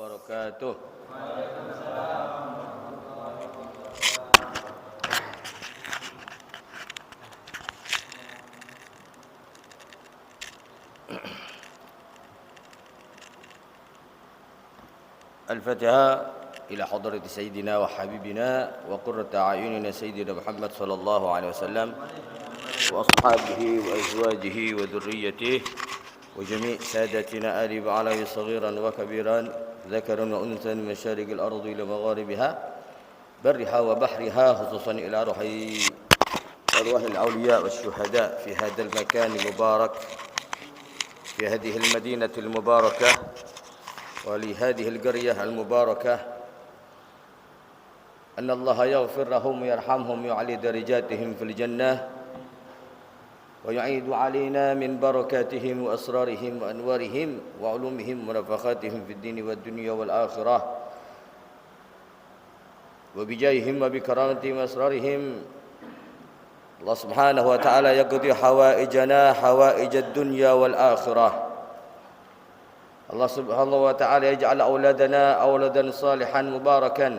wabarakatuh. الفاتحة إلى حضرة سيدنا وحبيبنا وقرة أعيننا سيدنا محمد صلى الله عليه وسلم وأصحابه وأزواجه وذريته وجميع سادتنا آل بعلوي صغيرا وكبيرا ذكرا وأنثى من مشارق الأرض إلى مغاربها برها وبحرها خصوصا إلى أرواح الأولياء والشهداء في هذا المكان المبارك في هذه المدينة المباركة ولهذه القرية المباركة أن الله يغفر لهم ويرحمهم ويعلي درجاتهم في الجنة ويعيد علينا من بركاتهم وأسرارهم وأنوارهم وعلومهم ونفخاتهم في الدين والدنيا والآخرة وبجاههم وبكرامتهم وأسرارهم الله سبحانه وتعالى يقضي حوائجنا حوائج الدنيا والآخرة الله سبحانه وتعالى يجعل أولادنا أولادا صالحا مباركا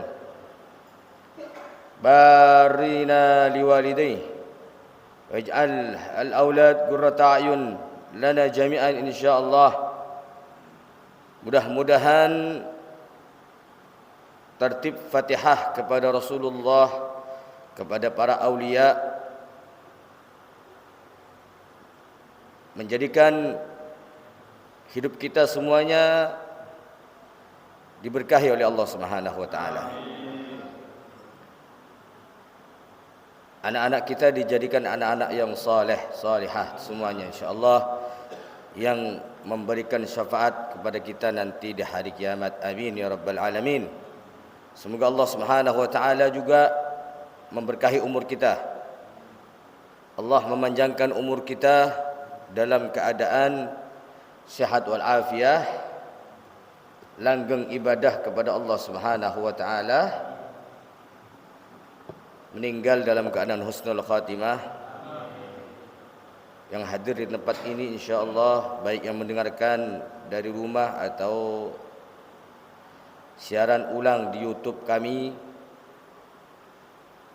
بارين لوالديه ويجعل الأولاد قرة أعين لنا جميعا إن شاء الله. Mudah-mudahan tertib Fatihah kepada Rasulullah, kepada para aulia menjadikan hidup kita semuanya diberkahi oleh Allah Subhanahu wa taala. Anak-anak kita dijadikan anak-anak yang saleh, salihah semuanya insyaallah, yang memberikan syafaat kepada kita nanti di hari kiamat. Amin ya rabbal alamin. Semoga Allah Subhanahu wa taala juga memberkahi umur kita. Allah memanjangkan umur kita dalam keadaan sihat wal afiyah, langgeng ibadah kepada Allah Subhanahu wa taala, meninggal dalam keadaan husnul khatimah. Yang hadir di tempat ini insyaallah, baik yang mendengarkan dari rumah atau siaran ulang di YouTube kami,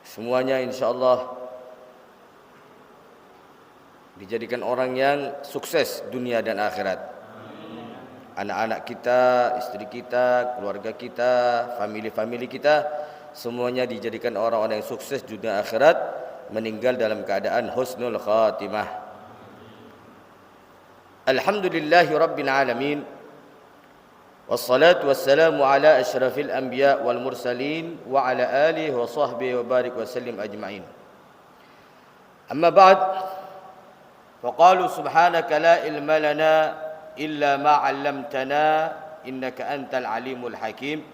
semuanya insyaallah dijadikan orang yang sukses dunia dan akhirat. Anak-anak kita, istri kita, keluarga kita, family kita, semuanya dijadikan orang-orang yang sukses dunia akhirat, meninggal dalam keadaan husnul khatimah. Alhamdulillahi rabbil alamin. Wassalatu wassalamu ala asyrafil anbiya wal mursalin wa ala alihi wa sahbihi wa barik wa sallim ajma'in. Amma ba'd. Faqalu subhanaka la ilma lana illa ma 'allamtana innaka antal alimul hakim.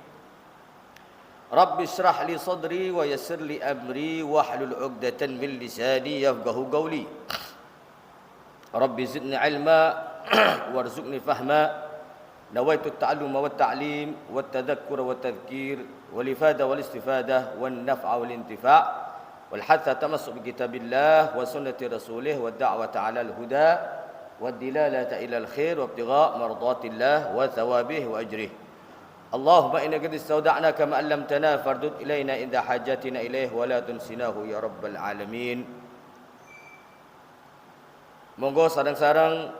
Rabbi shrah li sadri wa yassir li amri wahlul 'uqdatan min lisani yafqahu qawli. Rabbi zidni 'ilma warzuqni fahma. Nawaitu at-ta'alluma wat ta'lim wat tadhakkura wat tadhkir wal ifada wal istifadah wan naf'a wal intifa' والحث تمسك بكتاب الله وسنة رسوله والدعوة على الهدى والدلالة إلى الخير وابتغاء مرضات الله وثوابه وأجره. اللهم إنك قد استودعناك ما علمتنا فاردد إلينا عند حاجاتنا إليه ولا تنسناه يا رب العالمين. Monggo sareng-sareng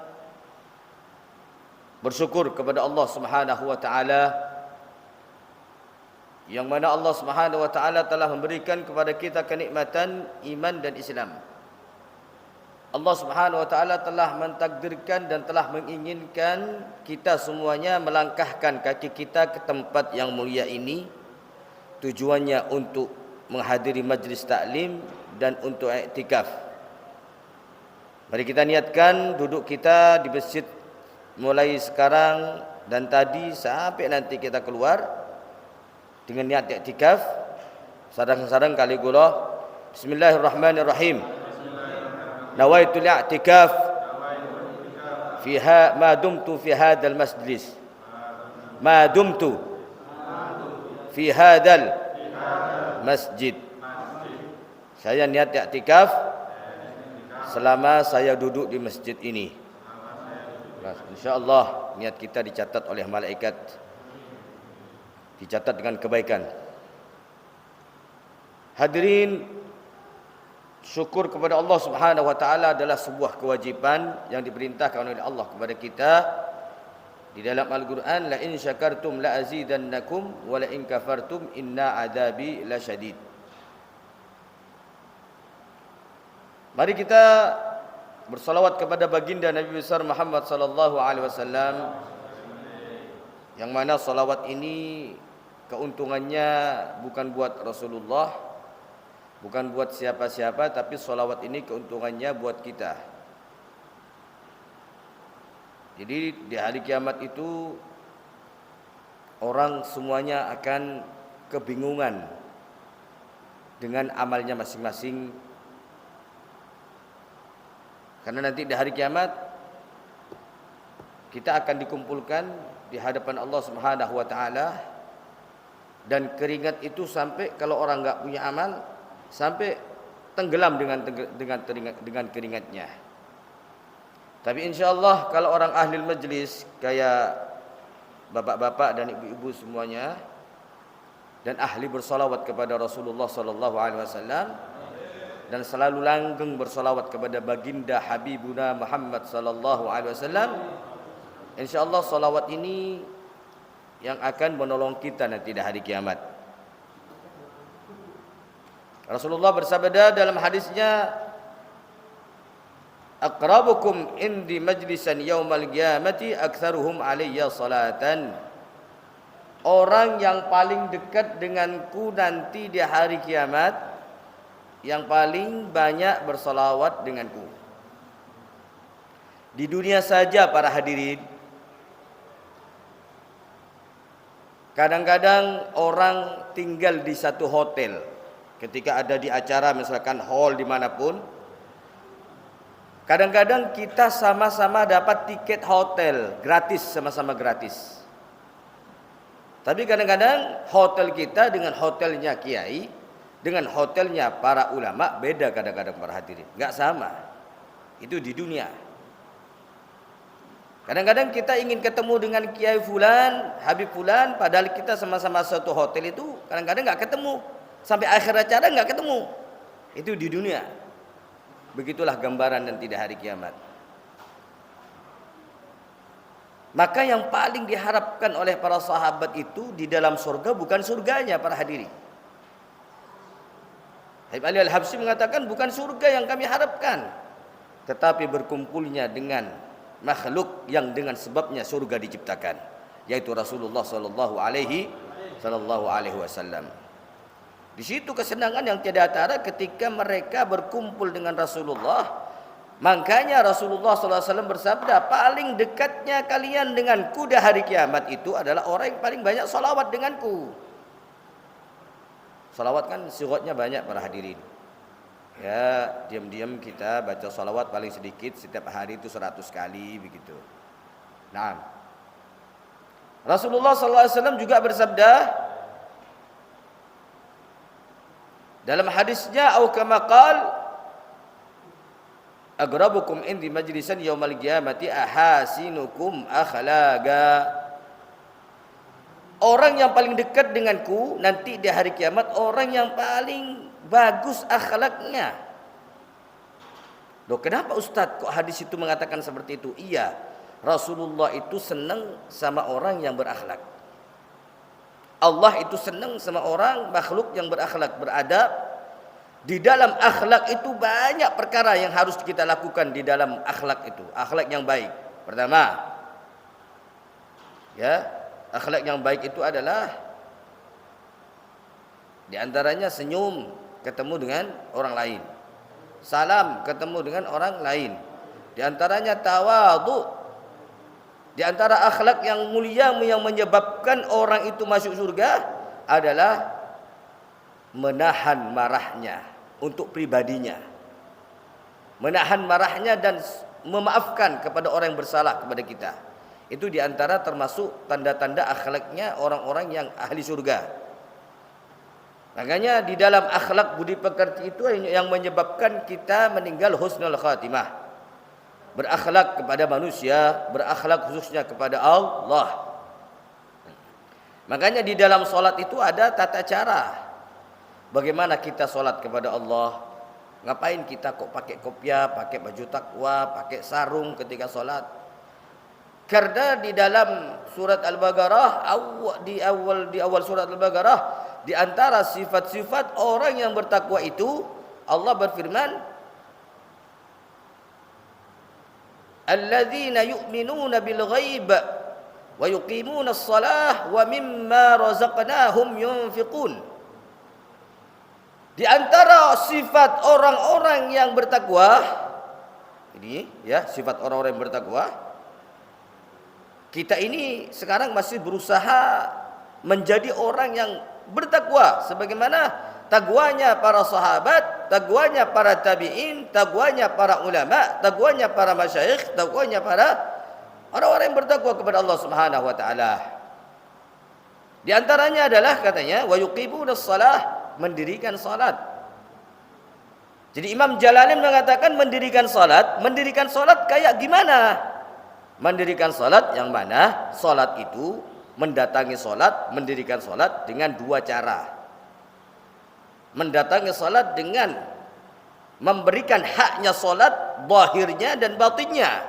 bersyukur kepada Allah Subhanahu wa taala, yang mana Allah Subhanahu wa taala telah memberikan kepada kita kenikmatan iman dan Islam. Allah Subhanahu wa taala telah mentakdirkan dan telah menginginkan kita semuanya melangkahkan kaki kita ke tempat yang mulia ini, tujuannya untuk menghadiri majlis taklim dan untuk iktikaf. Mari kita niatkan duduk kita di masjid mulai sekarang dan tadi sampai nanti kita keluar dengan niat iktikaf. Sareng-sareng kali kula Bismillahirrahmanirrahim. Nawaitu al-i'tikaf fiha ma dumtu fi hadzal majlis. Ma dumtu fi hadzal masjid. Saya niat i'tikaf selama saya duduk di masjid ini. InsyaAllah niat kita dicatat oleh malaikat. dicatat dengan kebaikan. Hadirin, syukur kepada Allah Subhanahu wa taala adalah sebuah kewajiban yang diperintahkan oleh Allah kepada kita di dalam Al-Quran. La in syakartum la azidannakum wa la in kafartum inna adabi lasyadid. Mari kita bersalawat kepada baginda Nabi besar Muhammad sallallahu alaihi wasallam, yang mana salawat ini keuntungannya bukan buat Rasulullah, bukan buat siapa-siapa, tapi salawat ini keuntungannya buat kita. Jadi di hari kiamat itu orang semuanya akan kebingungan dengan amalnya masing-masing. Karena nanti di hari kiamat kita akan dikumpulkan di hadapan Allah Subhanahu wa taala, dan keringat itu sampai, kalau orang enggak punya amal, sampai tenggelam dengan keringatnya. Tapi insyaallah kalau orang ahli majlis kayak bapak-bapak dan ibu-ibu semuanya, dan ahli bersalawat kepada Rasulullah sallallahu alaihi wasallam, dan selalu langgeng bersalawat kepada baginda Habibuna Muhammad sallallahu alaihi wasallam, insyaallah salawat ini yang akan menolong kita nanti di hari kiamat. Rasulullah bersabda dalam hadisnya, aqrabukum indi majlisan yaumal qiyamati aktsaruhum alayya salatan. Orang yang paling dekat denganku nanti di hari kiamat, yang paling banyak bersalawat denganku. Di dunia saja para hadirin, kadang-kadang orang tinggal di satu hotel, ketika ada di acara misalkan hall dimanapun, kadang-kadang kita sama-sama dapat tiket hotel gratis, sama-sama gratis. Tapi kadang-kadang hotel kita dengan hotelnya kiai, dengan hotelnya para ulama beda kadang-kadang para hadirin, enggak sama. Itu di dunia. Kadang-kadang kita ingin ketemu dengan kiai fulan, Habib fulan, padahal kita sama-sama satu hotel itu kadang-kadang enggak ketemu. Sampai akhir acara enggak ketemu. Itu di dunia. Begitulah gambaran nanti di hari kiamat. Maka yang paling diharapkan oleh para sahabat itu di dalam surga bukan surganya para hadirin. Habib Ali Al-Habsyi mengatakan bukan surga yang kami harapkan, tetapi berkumpulnya dengan makhluk yang dengan sebabnya surga diciptakan, yaitu Rasulullah sallallahu alaihi wasallam. Di situ kesenangan yang tiada tara ketika mereka berkumpul dengan Rasulullah. Makanya Rasulullah sallallahu alaihi wasallam bersabda, paling dekatnya kalian denganku di hari kiamat itu adalah orang yang paling banyak salawat denganku. Salawat kan siratnya banyak para hadirin. Ya, diam-diam kita baca salawat paling sedikit setiap hari itu 100 kali begitu. Nah, Rasulullah sallallahu alaihi wasallam juga bersabda dalam hadisnya, au kama qala agrabukum indi majlisan yaumal qiyamati ahasinukum akhlaqa. Orang yang paling dekat denganku nanti di hari kiamat, orang yang paling bagus akhlaknya. Loh, kenapa Ustaz kok hadis itu mengatakan seperti itu? Iya, Rasulullah itu senang sama orang yang berakhlak. Allah itu senang sama orang makhluk yang berakhlak, beradab. Di dalam akhlak itu banyak perkara yang harus kita lakukan di dalam akhlak itu, akhlak yang baik. Pertama, ya, akhlak yang baik itu adalah di antaranya senyum ketemu dengan orang lain, salam ketemu dengan orang lain. Di antaranya tawadhu. Di antara akhlak yang mulia yang menyebabkan orang itu masuk surga adalah menahan marahnya untuk pribadinya. Menahan marahnya dan memaafkan kepada orang yang bersalah kepada kita. Itu di antara termasuk tanda-tanda akhlaknya orang-orang yang ahli surga. Makanya di dalam akhlak budi pekerti itu yang menyebabkan kita meninggal husnul khatimah. Berakhlak kepada manusia, berakhlak khususnya kepada Allah. Makanya di dalam sholat itu ada tata cara. Bagaimana kita sholat kepada Allah. Ngapain kita kok pakai kopiah, pakai baju takwa, pakai sarung ketika sholat. Karena di dalam surat Al-Baqarah, di awal surat Al-Baqarah, di antara sifat-sifat orang yang bertakwa itu, Allah berfirman, alladzina yu'minuna bil ghaib wa yuqimuna as-salah wa mimma razaqnahum yunfiqun. Di antara sifat orang-orang yang bertakwa, ini ya, sifat orang-orang yang bertakwa, kita ini sekarang masih berusaha menjadi orang yang bertakwa sebagaimana takwanya para sahabat, takwanya para tabi'in, takwanya para ulama, takwanya para masyayikh, takwanya para orang-orang yang bertakwa kepada Allah Subhanahu wa taala. Di antaranya adalah katanya wa yuqimunas shalah, mendirikan salat. Jadi Imam Jalalain mengatakan mendirikan salat kayak gimana? Mendirikan salat yang mana salat itu mendatangi salat, mendirikan salat dengan dua cara. Mendatangi salat dengan memberikan haknya salat, zahirnya dan batinnya.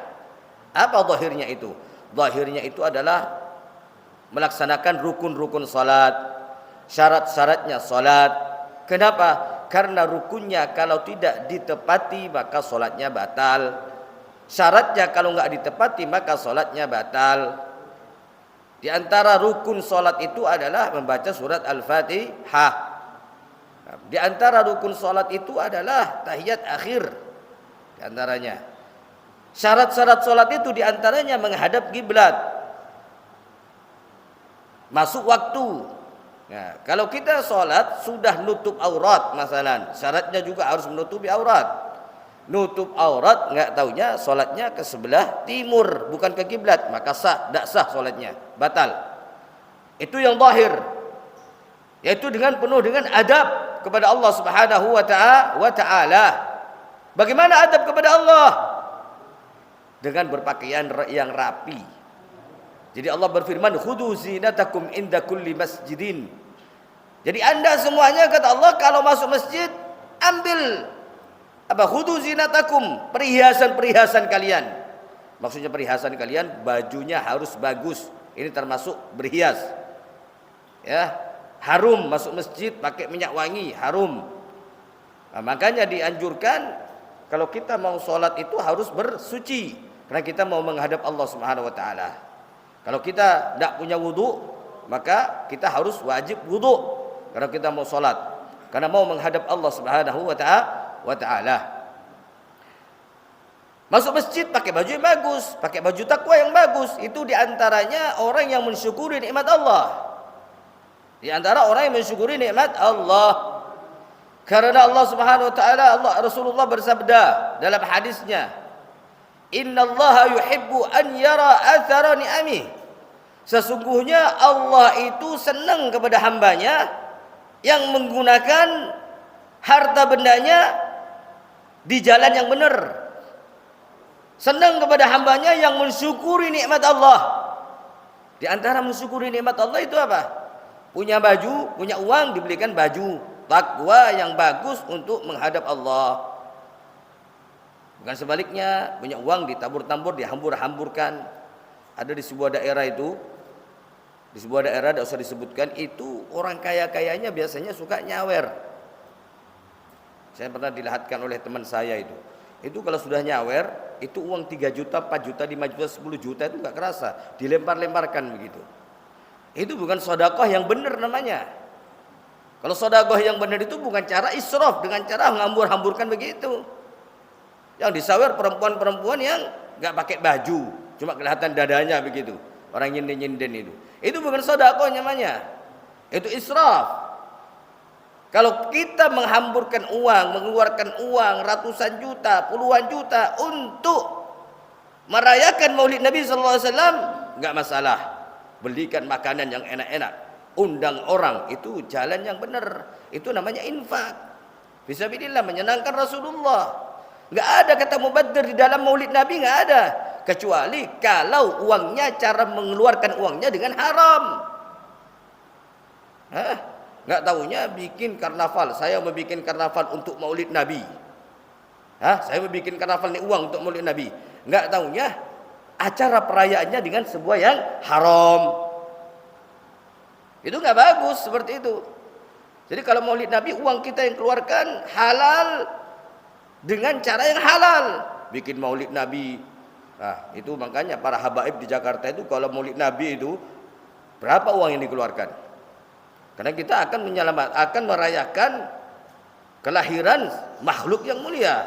Apa zahirnya itu? Zahirnya itu adalah melaksanakan rukun-rukun salat, syarat-syaratnya salat. Kenapa? Karena rukunnya kalau tidak ditepati maka salatnya batal. Syaratnya kalau enggak ditepati maka salatnya batal. Di antara rukun salat itu adalah membaca surat Al-Fatihah. Di antara rukun salat itu adalah tahiyat akhir. Di antaranya syarat-syarat salat itu di antaranya menghadap kiblat, masuk waktu. Nah, kalau kita salat sudah nutup aurat masalan, syaratnya juga harus menutupi aurat. Nutup aurat enggak taunya salatnya ke sebelah timur bukan ke kiblat, maka tidak sah salatnya, batal. Itu yang zahir. Yaitu dengan penuh dengan adab kepada Allah Subhanahu wa taala. Bagaimana adab kepada Allah? Dengan berpakaian yang rapi. Jadi Allah berfirman, "Khudhu zinatakum inda kulli masjidin." Jadi Anda semuanya kata Allah kalau masuk masjid ambil khudhu zinatakum, perhiasan-perhiasan kalian. Maksudnya perhiasan kalian bajunya harus bagus. Ini termasuk berhias. Ya. Harum masuk masjid pakai minyak wangi, harum. Nah, makanya dianjurkan kalau kita mau sholat itu harus bersuci karena kita mau menghadap Allah Subhanahu wa taala. Kalau kita tidak punya wudu, maka kita harus wajib wudu karena kita mau sholat, karena mau menghadap Allah Subhanahu wa taala. Masuk masjid pakai baju yang bagus, pakai baju takwa yang bagus, itu diantaranya orang yang mensyukuri nikmat Allah. Di antara orang yang mensyukuri nikmat Allah. Karena Allah Subhanahu wa taala, Rasulullah bersabda dalam hadisnya, "Innallaha yuhibbu an yara athara ni'amih." Sesungguhnya Allah itu senang kepada hambanya yang menggunakan harta bendanya di jalan yang benar. Senang kepada hambanya yang mensyukuri nikmat Allah. Di antara mensyukuri nikmat Allah itu apa? Punya baju, punya uang, dibelikan baju takwa yang bagus untuk menghadap Allah. Bukan sebaliknya, punya uang ditabur-tabur, dihambur-hamburkan. Ada di sebuah daerah itu, di sebuah daerah tidak usah disebutkan, itu orang kaya-kayanya biasanya suka nyawer. Saya pernah dilihatkan oleh teman saya itu. Itu kalau sudah nyawer, itu uang 3 juta, 4 juta, 5 juta, 10 juta itu enggak kerasa, dilempar-lemparkan begitu. Itu bukan sedekah yang benar namanya. Kalau sedekah yang benar itu bukan cara israf, dengan cara menghambur-hamburkan begitu. Yang disawer perempuan-perempuan yang enggak pakai baju, cuma kelihatan dadanya begitu. Orang nyinden-nyinden itu. Itu bukan sedekah namanya. Itu israf. Kalau kita menghamburkan uang, mengeluarkan uang ratusan juta, puluhan juta untuk merayakan Maulid Nabi sallallahu alaihi wasallam, enggak masalah. Belikan makanan yang enak-enak, undang orang, itu jalan yang benar. Itu namanya infak. Fisabilillah, menyenangkan Rasulullah. Enggak ada kata mubadzir di dalam Maulid Nabi, enggak ada. Kecuali kalau uangnya, cara mengeluarkan uangnya dengan haram. Hah? Nggak tahunya bikin karnaval. Saya mau bikin karnaval untuk Maulid Nabi. Saya mau bikin karnaval nih uang untuk Maulid Nabi. Nggak tahunya acara perayaannya dengan sebuah yang haram. Itu nggak bagus seperti itu. Jadi kalau Maulid Nabi uang kita yang keluarkan halal dengan cara yang halal. Bikin Maulid Nabi. Nah, itu makanya para habaib di Jakarta itu kalau Maulid Nabi itu berapa uang yang dikeluarkan? Karena kita akan merayakan kelahiran makhluk yang mulia.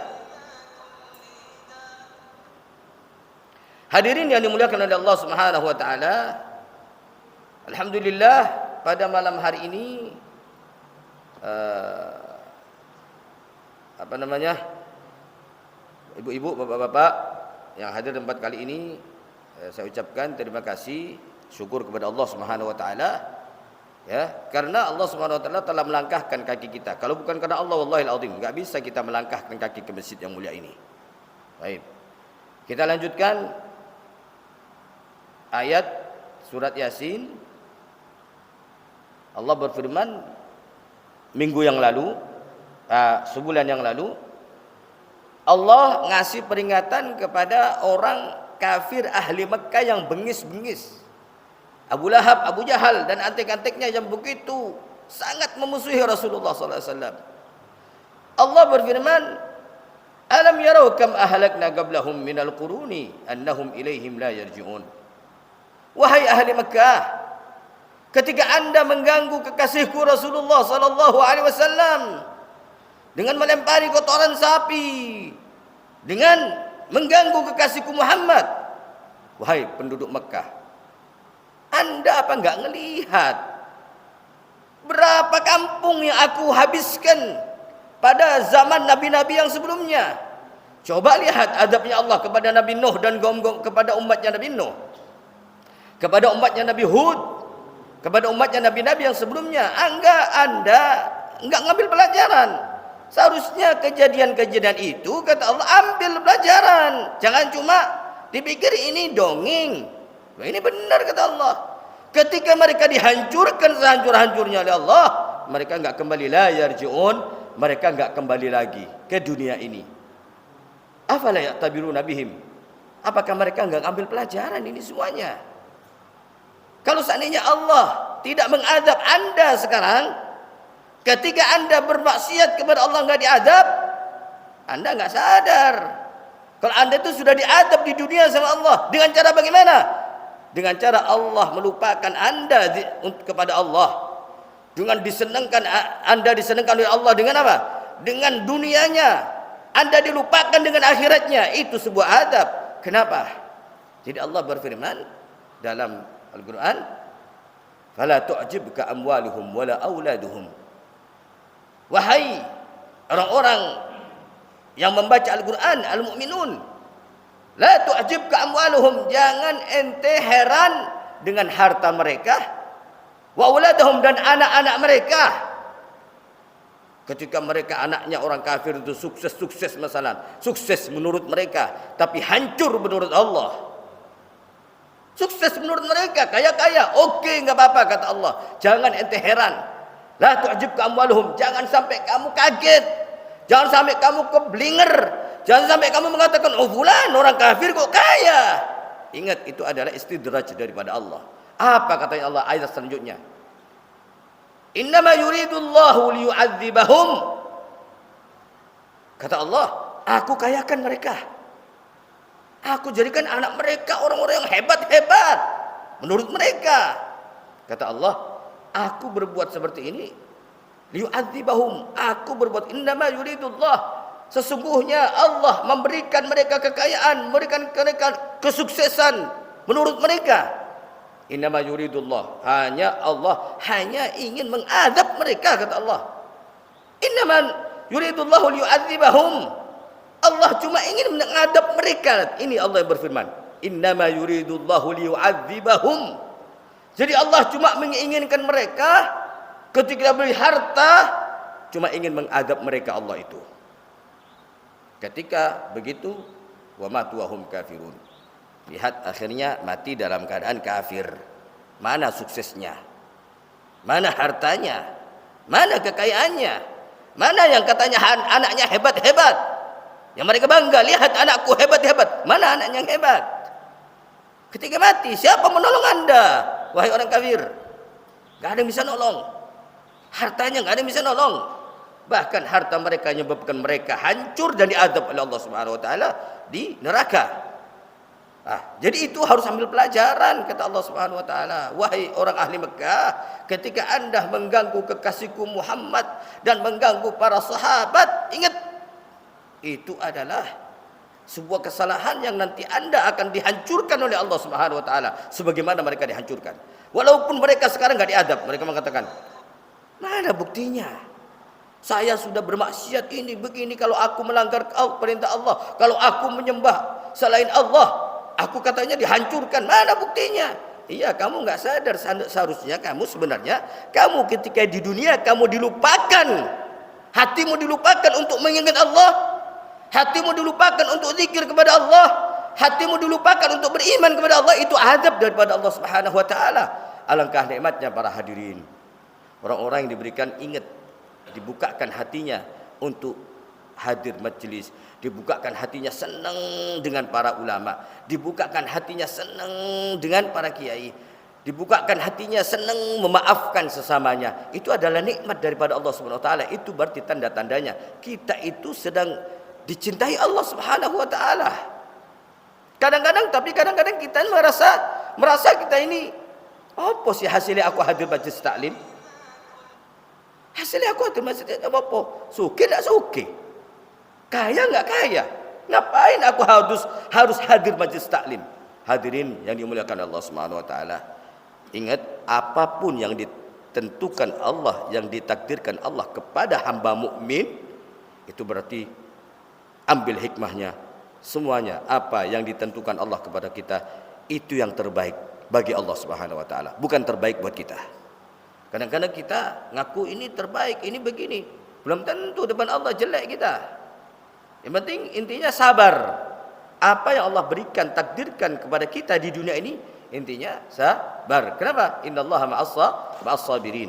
Hadirin yang dimuliakan oleh Allah Subhanahu wa taala. Alhamdulillah pada malam hari ini ibu-ibu, bapak-bapak yang hadir tempat kali ini, saya ucapkan terima kasih, syukur kepada Allah Subhanahu wa taala, ya, karena Allah Subhanahu wa taala telah melangkahkan kaki kita. Kalau bukan karena Allah, wallahil azim, enggak bisa kita melangkahkan kaki ke masjid yang mulia ini. Baik. Kita lanjutkan ayat surat Yasin. Allah berfirman minggu yang lalu, sebulan yang lalu, Allah ngasih peringatan kepada orang kafir ahli Mekah yang bengis-bengis. Abu Lahab, Abu Jahal dan antek-anteknya yang begitu sangat memusuhi Rasulullah SAW. Allah berfirman, alam yarau kam ahlakna qablahum minal quruni annahum ilaihim la yarji'un. Wahai ahli Mekah, ketika anda mengganggu kekasihku Rasulullah SAW dengan melempari kotoran sapi, dengan mengganggu kekasihku Muhammad, wahai penduduk Mekah, anda apa enggak ngelihat berapa kampung yang aku habiskan pada zaman nabi-nabi yang sebelumnya? Coba lihat adabnya Allah kepada Nabi Nuh dan kepada umatnya Nabi Nuh, kepada umatnya Nabi Hud, kepada umatnya nabi-nabi yang sebelumnya. Anda enggak ngambil pelajaran. Seharusnya kejadian-kejadian itu, kata Allah, ambil pelajaran. Jangan cuma dipikir ini dongeng. Nah, ini benar kata Allah. Ketika mereka dihancurkan sehancur-hancurnya oleh Allah, mereka enggak kembali, la yarji'un, mereka enggak kembali lagi ke dunia ini. Afala ya'tabiruna bihim? Apakah mereka enggak ambil pelajaran ini semuanya? Kalau seandainya Allah tidak mengadab anda sekarang, ketika anda bermaksiat kepada Allah enggak diadab, anda enggak sadar kalau anda itu sudah diadab di dunia sama Allah. Dengan cara bagaimana? Dengan cara Allah melupakan anda kepada Allah. Dengan disenangkan, anda disenangkan oleh Allah dengan apa? Dengan dunianya. Anda dilupakan dengan akhiratnya. Itu sebuah adab. Kenapa? Jadi Allah berfirman dalam Al-Quran, fala tu'jibka amwaluhum wala auladuhum. Wahai orang-orang yang membaca Al-Quran, al-mu'minun, la tu'jibka amwaluhum, jangan ente heran dengan harta mereka, wa auladuhum, dan anak-anak mereka. Ketika mereka anaknya orang kafir itu sukses masalah, sukses menurut mereka, tapi hancur menurut Allah. Sukses menurut mereka, kaya-kaya, oke, enggak apa-apa kata Allah. Jangan ente heran. La tu'jibka amwaluhum, jangan sampai kamu kaget. Jangan sampai kamu keblinger. Jangan sampai kamu mengatakan, oh fulan orang kafir kok kaya. Ingat, itu adalah istidraj daripada Allah. Apa katanya Allah ayat selanjutnya? Innama yuridullahu liyu'adzibahum. Kata Allah, aku kayakan mereka. Aku jadikan anak mereka orang-orang yang hebat-hebat menurut mereka. Kata Allah, aku berbuat seperti ini liyu'adzibahum. Aku berbuat, innama yuridullah, sesungguhnya Allah memberikan mereka kekayaan, memberikan mereka kesuksesan menurut mereka. Innama yuridullah, hanya Allah hanya ingin mengadab mereka, kata Allah. Innama yuridullahu liyu'adzibahum, Allah cuma ingin mengadab mereka. Ini Allah yang berfirman, innama yuridullahu liyu'adzibahum. Jadi Allah cuma menginginkan mereka ketika beri harta, cuma ingin mengadab mereka Allah itu. Ketika begitu, wa matu wa hum kafirun. Lihat akhirnya mati dalam keadaan kafir. Mana suksesnya? Mana hartanya? Mana kekayaannya? Mana yang katanya anaknya hebat-hebat? Yang mereka bangga, lihat anakku hebat-hebat. Mana anak yang hebat? Ketika mati, siapa menolong Anda? Wahai orang kafir. Gak ada yang bisa nolong. Hartanya gak ada yang bisa nolong. Bahkan harta mereka menyebabkan mereka hancur dan diazab oleh Allah Subhanahu wa taala di neraka. Jadi itu harus ambil pelajaran, kata Allah Subhanahu wa taala. Wahai orang ahli Mekah, ketika Anda mengganggu kekasihku Muhammad dan mengganggu para sahabat, ingat itu adalah sebuah kesalahan yang nanti Anda akan dihancurkan oleh Allah Subhanahu wa taala sebagaimana mereka dihancurkan. Walaupun mereka sekarang enggak diadab, mereka mengatakan, "Mana buktinya? Saya sudah bermaksiat ini begini, kalau aku melanggar perintah Allah, kalau aku menyembah selain Allah, aku katanya dihancurkan. Mana buktinya?" Iya, kamu nggak sadar seharusnya kamu sebenarnya ketika di dunia kamu dilupakan, hatimu dilupakan untuk mengingat Allah, hatimu dilupakan untuk zikir kepada Allah, hatimu dilupakan untuk beriman kepada Allah. Itu azab daripada Allah Subhanahu wa taala. Alangkah nikmatnya para hadirin, orang-orang yang diberikan ingat, dibukakan hatinya untuk hadir majelis, dibukakan hatinya senang dengan para ulama, dibukakan hatinya senang dengan para kiai, dibukakan hatinya senang memaafkan sesamanya. Itu adalah nikmat daripada Allah Subhanahu wa taala. Itu berarti tanda-tandanya kita itu sedang dicintai Allah Subhanahu wa taala. Kadang-kadang kita merasa kita ini apa sih hasilnya aku hadir majelis taklim? Hasilnya aku hadir majelis taklim apa? Suke tak suke? Kaya nggak kaya? Ngapain aku harus hadir majelis taklim? Hadirin yang dimuliakan Allah Subhanahu wa taala. Ingat, apapun yang ditentukan Allah, yang ditakdirkan Allah kepada hamba mukmin, itu berarti ambil hikmahnya. Semuanya apa yang ditentukan Allah kepada kita itu yang terbaik bagi Allah Subhanahu wa taala, bukan terbaik buat kita. Kadang-kadang kita ngaku ini terbaik, ini begini, belum tentu depan Allah jelek kita. Yang penting intinya sabar. Apa yang Allah berikan, takdirkan kepada kita di dunia ini, intinya sabar. Kenapa? Innallaha ma'as sabirin.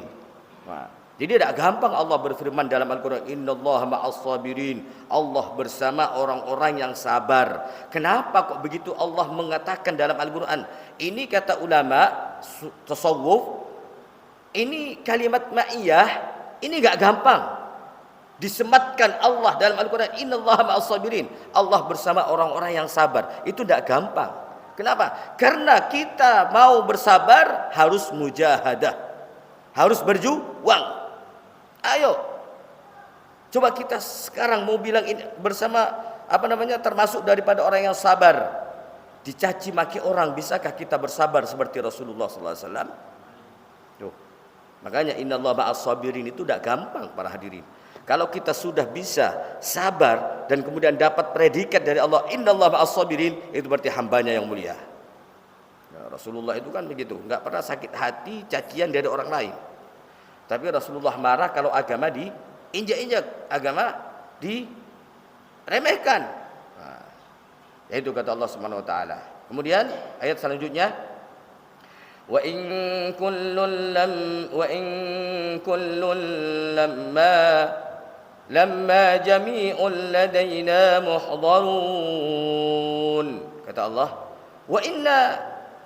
Jadi tidak gampang Allah berfirman dalam Al-Quran, Innallaha ma'as sabirin. Allah bersama orang-orang yang sabar. Kenapa kok begitu Allah mengatakan dalam Al-Quran? Ini kata ulama tasawuf, ini kalimat ma'iyah, ini gak gampang disematkan Allah dalam Al-Quran, Innallaha ma'as sabirin. Allah bersama orang-orang yang sabar. Itu tidak gampang. Kenapa? Karena kita mau bersabar harus mujahadah, harus berjuang. Ayo, coba kita sekarang mau bilang ini bersama termasuk daripada orang yang sabar. Dicaci maki orang, bisakah kita bersabar seperti Rasulullah SAW? Tuh. Makanya innallaha ma'as sabirin itu tidak gampang para hadirin. Kalau kita sudah bisa sabar dan kemudian dapat predikat dari Allah, innallaha ma'as sabirin, itu berarti hambanya yang mulia. Nah, Rasulullah itu kan begitu, nggak pernah sakit hati cacian dari orang lain. Tapi Rasulullah marah kalau agama diinjak-injak, agama diremehkan. Nah, yaitu kata Allah Subhanahu wa taala. Kemudian ayat selanjutnya, wa in kullun lamma jami'un ladaina muhdharun. Kata Allah, wa inna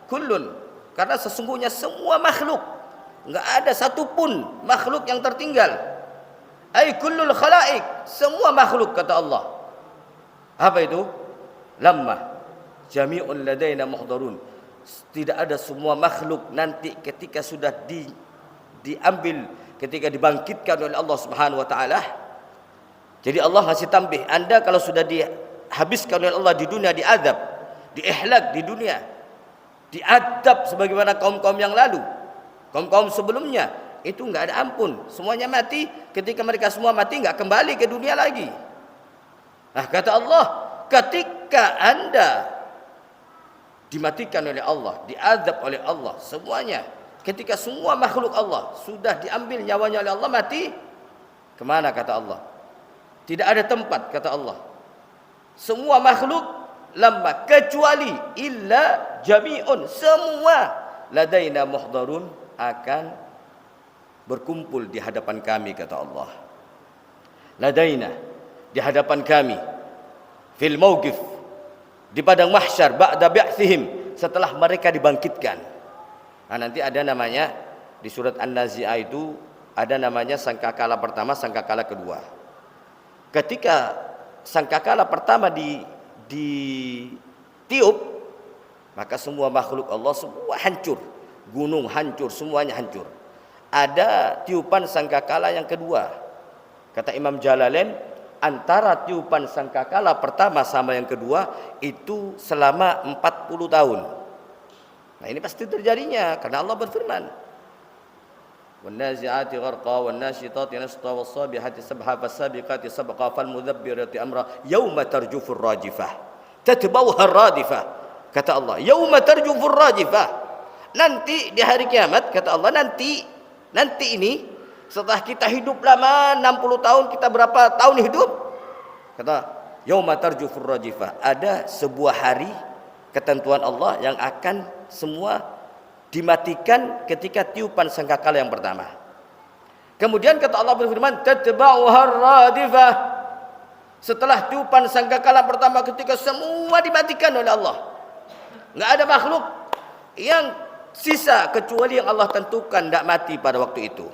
kullun, karena sesungguhnya semua makhluk, enggak ada satupun makhluk yang tertinggal. Ai kullul khalaik, semua makhluk kata Allah. Apa itu? Lamma jami'un ladaina muhdharun. Tidak ada semua makhluk nanti ketika sudah diambil, ketika dibangkitkan oleh Allah Subhanahu wa taala. Jadi Allah ngasih tambih, Anda kalau sudah dihabiskan oleh Allah di dunia, diadab, diihlak di dunia, diadab sebagaimana kaum-kaum yang lalu, kaum-kaum sebelumnya, itu enggak ada ampun, semuanya mati. Ketika mereka semua mati, enggak kembali ke dunia lagi. Nah, kata Allah, ketika Anda dimatikan oleh Allah, diazab oleh Allah, semuanya, ketika semua makhluk Allah sudah diambil nyawanya oleh Allah, mati, kemana kata Allah? Tidak ada tempat kata Allah. Semua makhluk lamma, kecuali illa jami'un, semua ladaina muhdharun, akan berkumpul di hadapan kami, kata Allah. Ladaina, di hadapan kami, fil mauqif, di padang mahsyar, ba'da bi'tsihim, setelah mereka dibangkitkan. Nah, nanti ada namanya di surat An-Nazi'ah itu ada namanya sangkakala pertama, sangkakala kedua. Ketika sangkakala pertama ditiup, maka semua makhluk Allah semua hancur, gunung hancur, semuanya hancur. Ada tiupan sangkakala yang kedua. Kata Imam Jalalain, antara tiupan sangkakala pertama sama yang kedua itu selama 40 tahun. Nah, ini pasti terjadinya karena Allah berfirman, "Wan-nazi'ati gharqa wan-nashitati nashta was-sabihati sabha fas-sabiqati sabqa fal-mudabbirati amra yauma tarjufur rajifah tatbauha radifah." Kata Allah, "Yauma tarjufur rajifah." Nanti di hari kiamat, kata Allah, nanti ini setelah kita hidup lama 60 tahun, kita berapa tahun hidup? Kata, "Yauma tarjufur rajifah." Ada sebuah hari ketentuan Allah yang akan semua dimatikan ketika tiupan sangkakala yang pertama. Kemudian kata Allah berfirman, "Tatba'uha radifah." Setelah tiupan sangkakala pertama ketika semua dimatikan oleh Allah, enggak ada makhluk yang sisa kecuali yang Allah tentukan tidak mati pada waktu itu.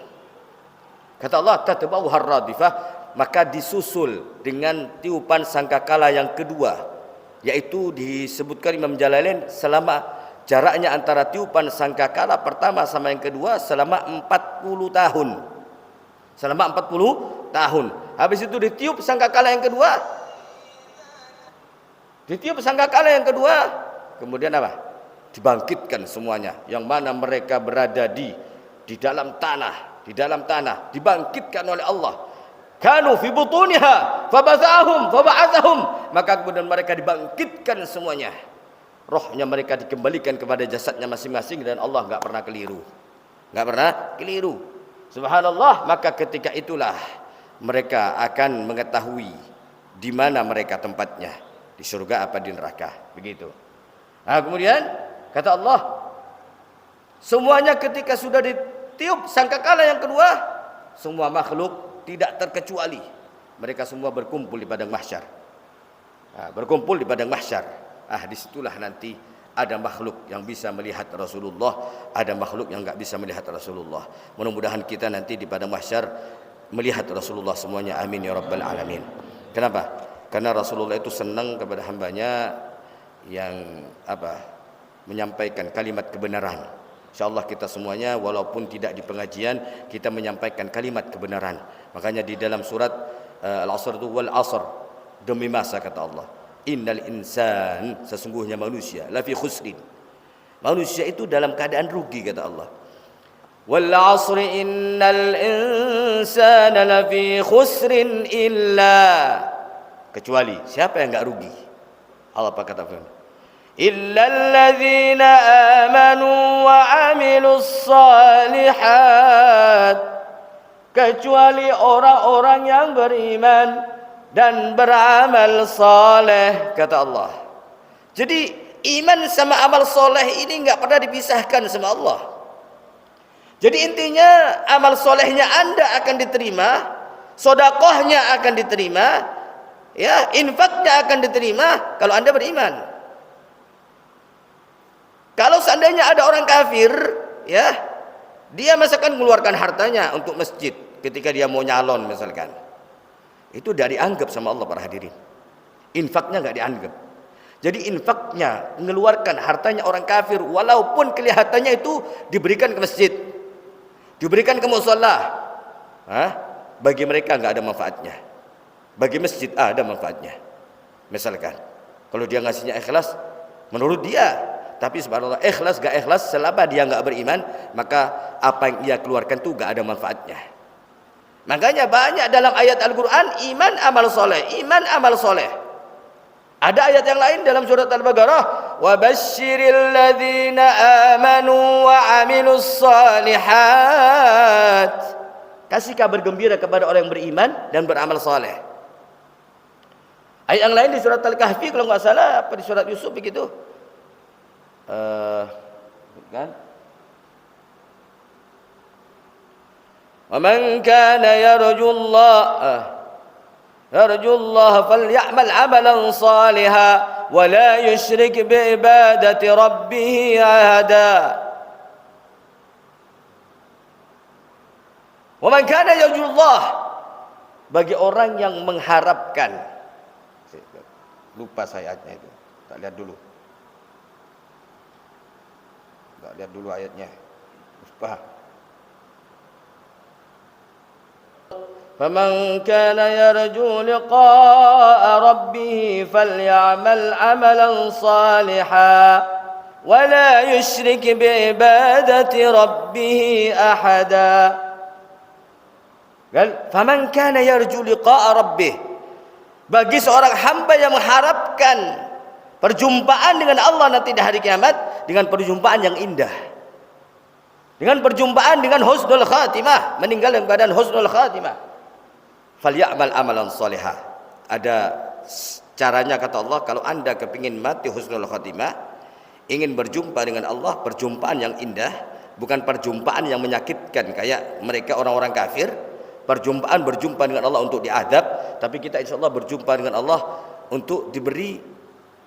Kata Allah, "Tatba'uha radifah." Maka disusul dengan tiupan sangkakala yang kedua, yaitu disebutkan Imam Jalalain selama jaraknya antara tiupan sangkakala pertama sama yang kedua selama 40 tahun. Selama 40 tahun. Habis itu ditiup sangkakala yang kedua. Ditiup sangkakala yang kedua. Kemudian apa? Dibangkitkan semuanya. Yang mana mereka berada di dalam tanah. Di dalam tanah. Dibangkitkan oleh Allah. Kanu fi butuniha faba'athahum. Maka kemudian mereka dibangkitkan semuanya. Rohnya mereka dikembalikan kepada jasadnya masing-masing dan Allah enggak pernah keliru. Enggak pernah keliru. Subhanallah, maka ketika itulah mereka akan mengetahui di mana mereka tempatnya, di surga apa di neraka, begitu. Nah, kemudian kata Allah, semuanya ketika sudah ditiup sangkakala yang kedua, semua makhluk tidak terkecuali mereka semua berkumpul di padang mahsyar. Nah, berkumpul di padang mahsyar. Disitulah nanti ada makhluk yang bisa melihat Rasulullah, ada makhluk yang enggak bisa melihat Rasulullah. Mudah-mudahan kita nanti di padang mahsyar melihat Rasulullah semuanya. Amin ya rabbal alamin. Kenapa? Karena Rasulullah itu senang kepada hambanya yang menyampaikan kalimat kebenaran. Insyaallah kita semuanya walaupun tidak di pengajian, kita menyampaikan kalimat kebenaran. Makanya di dalam surat Al-Asr itu, wal asr, demi masa, kata Allah, innal insan, sesungguhnya manusia, lafi khusrin, manusia itu dalam keadaan rugi, kata Allah. Wal asri innal insana lafi khusrin illa, kecuali siapa yang enggak rugi? Allah apa kata firman? Illal ladzina amanu wa amilus salihat, kecuali orang-orang yang beriman dan beramal saleh, kata Allah. Jadi iman sama amal saleh ini enggak pernah dipisahkan sama Allah. Jadi intinya amal solehnya Anda akan diterima, sedekahnya akan diterima, ya, infaknya akan diterima kalau Anda beriman. Kalau seandainya ada orang kafir, ya, dia misalkan mengeluarkan hartanya untuk masjid ketika dia mau nyalon misalkan, itu tidak dianggap sama Allah, para hadirin. Infaknya enggak dianggap. Jadi infaknya, mengeluarkan hartanya orang kafir, walaupun kelihatannya itu diberikan ke masjid, diberikan ke musholla, bagi mereka enggak ada manfaatnya. Bagi masjid ada manfaatnya. Misalkan, kalau dia ngasihnya ikhlas, menurut dia. Tapi subhanallah, ikhlas gak ikhlas, selama dia enggak beriman, maka apa yang ia keluarkan itu enggak ada manfaatnya. Makanya banyak dalam ayat Al-Quran, iman amal soleh, iman amal soleh. Ada ayat yang lain dalam surat Al-Baqarah, wa basyiril ladzina amanu wa amilus salihat, kasih kabar gembira kepada orang yang beriman dan beramal soleh. Ayat yang lain di surat Al-Kahfi kalau enggak salah, apa di surat Yusuf begitu, kan? ومن كان يرجو الله فليعمل عملا صالحا ولا يشرك بعبادة ربه أحدا. ومن كان يرجو الله, bagi orang yang mengharapkan. Lupa saya ayatnya itu. Tak lihat dulu ayatnya. Lupa. فمن كان يرجو لقاء ربه فليعمل عملا صالحا ولا يشرك بعبادة ربه أحدا. فمن كان يرجو لقاء ربه, bagi seorang hamba yang mengharapkan perjumpaan dengan Allah nanti di hari kiamat dengan perjumpaan yang indah, dengan perjumpaan dengan husnul khatimah, meninggal dalam keadaan husnul khatimah. Falyamal amalan salihah. Ada caranya kata Allah, kalau anda kepingin mati husnul khatimah, ingin berjumpa dengan Allah perjumpaan yang indah, bukan perjumpaan yang menyakitkan kayak mereka orang-orang kafir. Berjumpa dengan Allah untuk diadab, tapi kita insya Allah berjumpa dengan Allah untuk diberi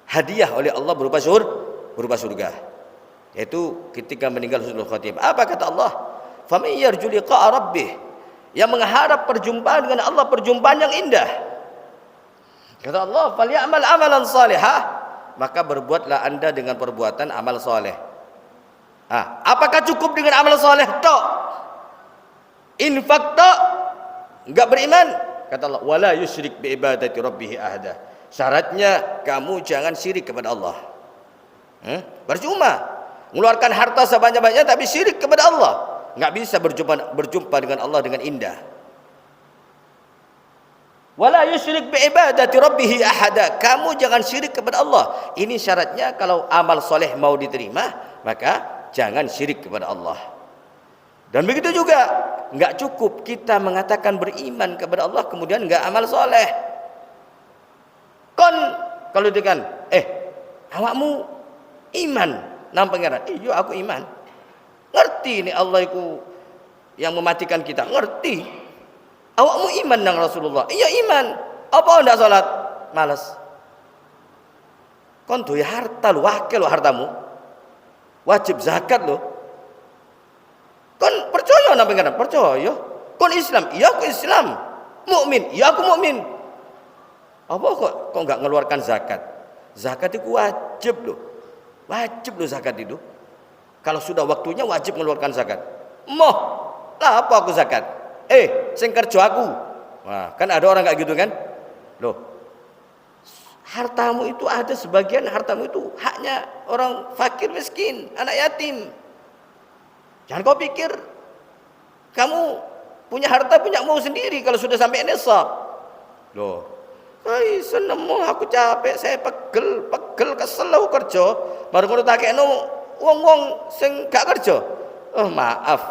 hadiah oleh Allah berupa surga, yaitu ketika meninggal husnul khatimah. Apa kata Allah? Faman yarju liqa'a rabbih, yang mengharap perjumpaan dengan Allah, perjumpaan yang indah. Kata Allah, falyamal amalan salihah, maka berbuatlah anda dengan perbuatan amal saleh. Apakah cukup dengan amal saleh tok? Infak tok? Enggak beriman? Kata Allah, wala yusyrik bi ibadati rabbih ahada. Syaratnya kamu jangan syirik kepada Allah. Percuma mengeluarkan harta sebanyak-banyaknya tapi syirik kepada Allah. Enggak bisa berjumpa dengan Allah dengan indah. Wala yusyrik bi ibadati rabbih ahada. Kamu jangan syirik kepada Allah. Ini syaratnya kalau amal soleh mau diterima, maka jangan syirik kepada Allah. Dan begitu juga, enggak cukup kita mengatakan beriman kepada Allah kemudian enggak amal soleh. Kalau dengan awakmu iman nang pangeran. Iya aku iman. Ngerti ini Allah itu yang mematikan kita, ngerti. Awakmu iman nang Rasulullah. Iya iman. Apa ndak salat? Malas. Kon duwe harta lu, wakil lu hartamu. Wajib zakat lu. Kon percaya nang pangeran? Percaya. Kon Islam? Iya aku Islam. Mukmin? Iya aku mukmin. Apa kok enggak mengeluarkan zakat? Zakat itu wajib loh. Wajib loh zakat itu. Kalau sudah waktunya wajib mengeluarkan zakat. Moh, lah apa aku zakat? Sing kerja aku. Wah, kan ada orang kayak gitu kan? Loh. Hartamu itu ada sebagian hartamu itu haknya orang fakir miskin, anak yatim. Jangan kau pikir kamu punya harta punyamu sendiri kalau sudah sampai nisab. Loh. Senemu aku capek, saya pegel kesel aku kerja. Baru ngono takekno wong-wong sing gak kerja. Oh, maaf.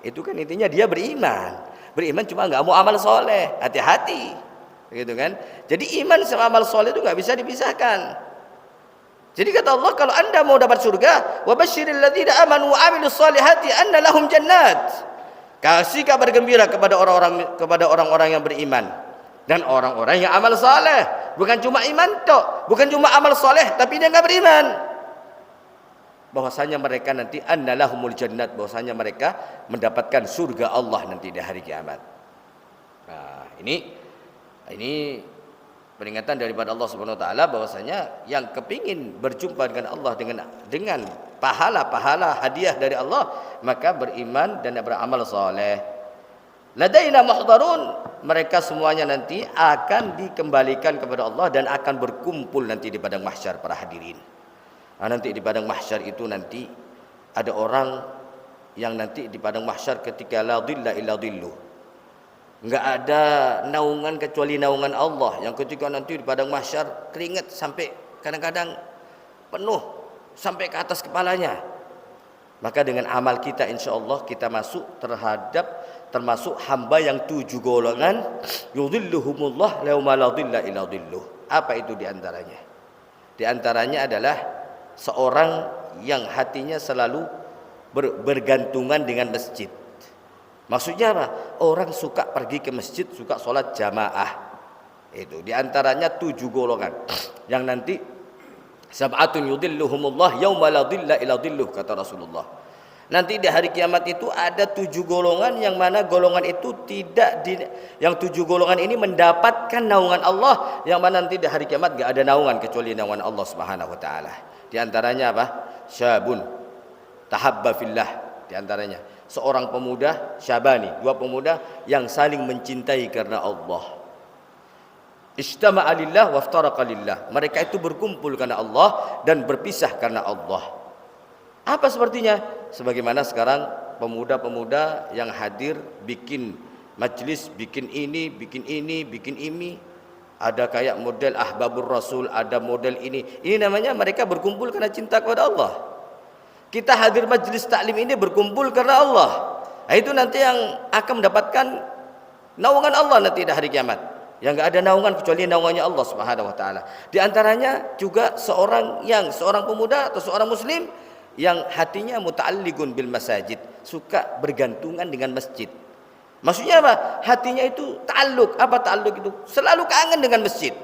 Itu kan intinya dia beriman. Beriman cuma enggak mau amal soleh. Hati-hati. Gitu kan? Jadi iman sama amal soleh itu enggak bisa dipisahkan. Jadi kata Allah, kalau anda mau dapat surga, wa basyiril ladzina amanu wa amilus solihati anna lahum jannat. Kasih kabar gembira kepada orang-orang yang beriman dan orang-orang yang amal saleh. Bukan cuma iman tok, bukan cuma amal saleh tapi dia enggak beriman. Bahwasanya mereka nanti annalahumul jannat, bahwasanya mereka mendapatkan surga Allah nanti di hari kiamat. Nah, ini peringatan daripada Allah Subhanahu wa taala bahwasanya yang kepingin berjumpa dengan Allah dengan pahala-pahala hadiah dari Allah, maka beriman dan beramal saleh. Ladaina muhdarun, mereka semuanya nanti akan dikembalikan kepada Allah dan akan berkumpul nanti di padang mahsyar para hadirin. Nanti di padang mahsyar itu nanti ada orang yang nanti di padang mahsyar ketika la dhilla illa dhilluh. Enggak ada naungan kecuali naungan Allah, yang ketika nanti di padang mahsyar keringat sampai kadang-kadang penuh sampai ke atas kepalanya. Maka dengan amal kita insyaallah kita masuk termasuk hamba yang 7 golongan yudhilluhumullah yauma la dhilla illa dhilluh. Apa itu diantaranya? Diantaranya adalah seorang yang hatinya selalu bergantungan dengan masjid. Maksudnya apa? Orang suka pergi ke masjid, suka sholat jamaah. Itu diantaranya 7 golongan yang nanti sab'atun yudhilluhumullah yauma la dhilla illa dhilluh, kata Rasulullah. Nanti di hari kiamat itu ada 7 golongan yang mana golongan itu yang 7 golongan ini mendapatkan naungan Allah, yang mana nanti di hari kiamat gak ada naungan kecuali naungan Allah Subhanahu wa taala. Di antaranya apa? Syabun tahabba fillah, di antaranya seorang pemuda, syabani, 2 pemuda yang saling mencintai karena Allah. Ijtama'a lillah waftaraqa lillah. Mereka itu berkumpul karena Allah dan berpisah karena Allah. Apa sepertinya? Sebagaimana sekarang pemuda-pemuda yang hadir bikin majlis, bikin ini, bikin ini, bikin ini. Ada kayak model Ahbabur Rasul, ada model ini. Ini namanya mereka berkumpul karena cinta kepada Allah. Kita hadir majlis taklim ini berkumpul karena Allah. Nah, itu nanti yang akan mendapatkan naungan Allah nanti di hari kiamat. Yang enggak ada naungan kecuali naungannya Allah Subhanahu wa taala. Di antaranya juga seorang pemuda atau seorang muslim yang hatinya muta'alliqun bil masajid, suka bergantungan dengan masjid. Maksudnya apa? Hatinya itu ta'alluq. Apa ta'alluq itu? Selalu kangen dengan masjid.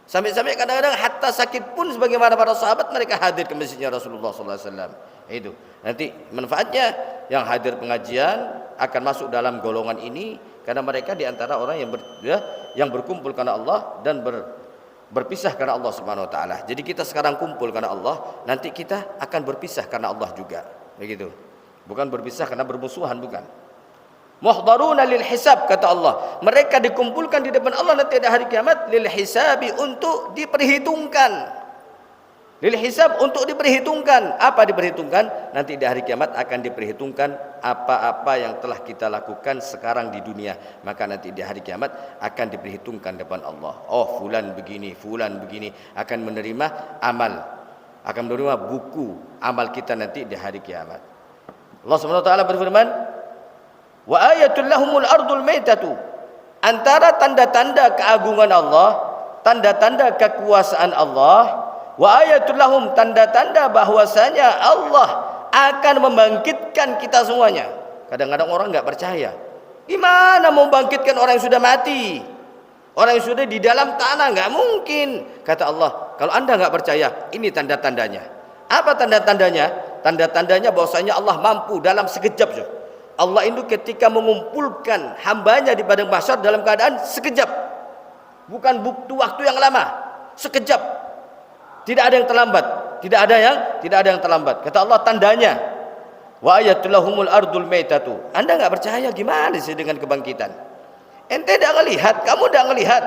Sampai-sampai kadang-kadang hatta sakit pun sebagaimana para sahabat mereka hadir ke masjidnya Rasulullah sallallahu alaihi wasallam. Itu. Nanti manfaatnya yang hadir pengajian akan masuk dalam golongan ini karena mereka di antara orang yang berkumpul karena Allah dan berpisah karena Allah Subhanahu wa taala. Jadi kita sekarang kumpul karena Allah, nanti kita akan berpisah karena Allah juga. Begitu. Bukan berpisah karena bermusuhan, bukan. Muhdaruna lil hisab, kata Allah. Mereka dikumpulkan di depan Allah nanti ada hari kiamat lil hisabi, untuk diperhitungkan. Lil hisab, untuk diperhitungkan. Apa diperhitungkan? Nanti di hari kiamat akan diperhitungkan apa-apa yang telah kita lakukan sekarang di dunia. Maka nanti di hari kiamat akan diperhitungkan depan Allah. Oh, fulan begini, fulan begini, akan menerima amal, akan menerima buku amal kita nanti di hari kiamat. Allah Subhanahu wa taala berfirman, wa ayatul lahumul ardul maitatu. Antara tanda-tanda keagungan Allah, tanda-tanda kekuasaan Allah, wa ayatul lahum, tanda-tanda bahwasanya Allah akan membangkitkan kita semuanya. Kadang-kadang orang enggak percaya. Gimana mau bangkitkan orang yang sudah mati? Orang yang sudah di dalam tanah, enggak mungkin. Kata Allah, kalau Anda enggak percaya, ini tanda-tandanya. Apa tanda-tandanya? Tanda-tandanya bahwasanya Allah mampu dalam sekejap. Allah itu ketika mengumpulkan hambanya di padang mahsyar dalam keadaan sekejap. Bukan butuh waktu yang lama, sekejap. Tidak ada yang terlambat, tidak ada yang terlambat. Kata Allah tandanya, wa ayatul lahumul ardul maitatu. Anda enggak percaya, gimana sih dengan kebangkitan? Ente enggak ngelihat, kamu enggak ngelihat.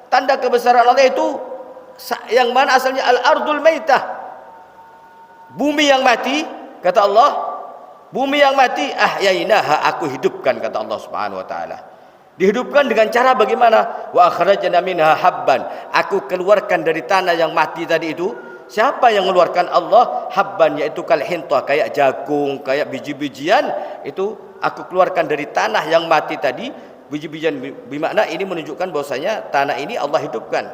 Tanda kebesaran Allah itu yang mana asalnya al-ardul maitah. Bumi yang mati, kata Allah, bumi yang mati ahyainaha, aku hidupkan, kata Allah Subhanahu wa taala. Dihidupkan dengan cara bagaimana? Wa akhrajna minha habban, aku keluarkan dari tanah yang mati tadi itu. Siapa yang mengeluarkan? Allah. Habban, yaitu kal hintah, kayak jagung, kayak biji-bijian, itu aku keluarkan dari tanah yang mati tadi. Biji-bijian bermakna ini menunjukkan bahwasanya tanah ini Allah hidupkan.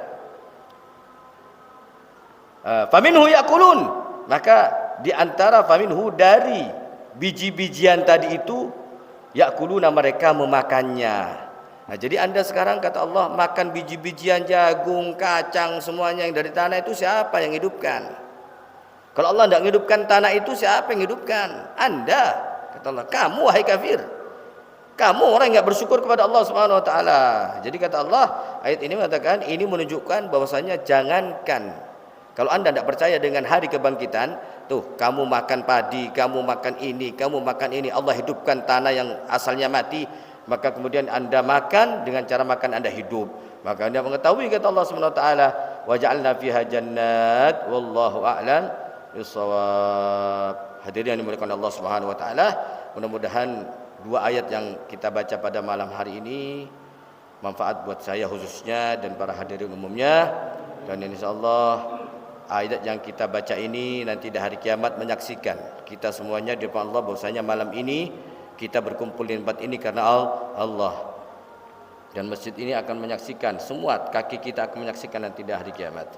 Faminhu yakulun, maka di antara faminhu, dari biji-bijian tadi itu, yakuluna, mereka memakannya. Nah, jadi Anda sekarang kata Allah makan biji-bijian, jagung, kacang, semuanya yang dari tanah itu, siapa yang hidupkan? Kalau Allah tidak menghidupkan tanah itu, siapa yang hidupkan? Anda, kata Allah. Kamu wahai kafir, kamu orang yang tidak bersyukur kepada Allah Subhanahu wa taala. Jadi kata Allah, ayat ini mengatakan, ini menunjukkan bahwasanya jangankan kalau Anda tidak percaya dengan hari kebangkitan, tuh kamu makan padi, kamu makan ini, kamu makan ini, Allah hidupkan tanah yang asalnya mati, maka kemudian Anda makan, dengan cara makan Anda hidup. Maka Anda mengetahui, kata Allah Subhanahu wa taala, wa ja'alna fiha jannat wallahu a'lam bissawab. Hadirin yang dimuliakan Allah Subhanahu wa taala, mudah-mudahan 2 ayat yang kita baca pada malam hari ini manfaat buat saya khususnya dan para hadirin umumnya, dan insyaallah ayat yang kita baca ini nanti di hari kiamat menyaksikan kita semuanya di depan Allah bahwasanya malam ini kita berkumpul di tempat ini karena Allah, dan masjid ini akan menyaksikan, semua kaki kita akan menyaksikan nanti di hari kiamat.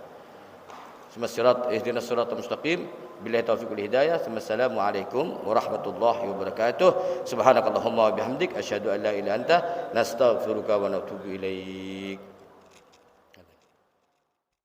ihdinas siratal mustaqim. Billahi taufiq wal hidayah. Assalamualaikum warahmatullahi wabarakatuh. Subhanakallahumma wa bihamdik asyhadu an la ilaha illa anta nastaghfiruka wa natubu ilaik.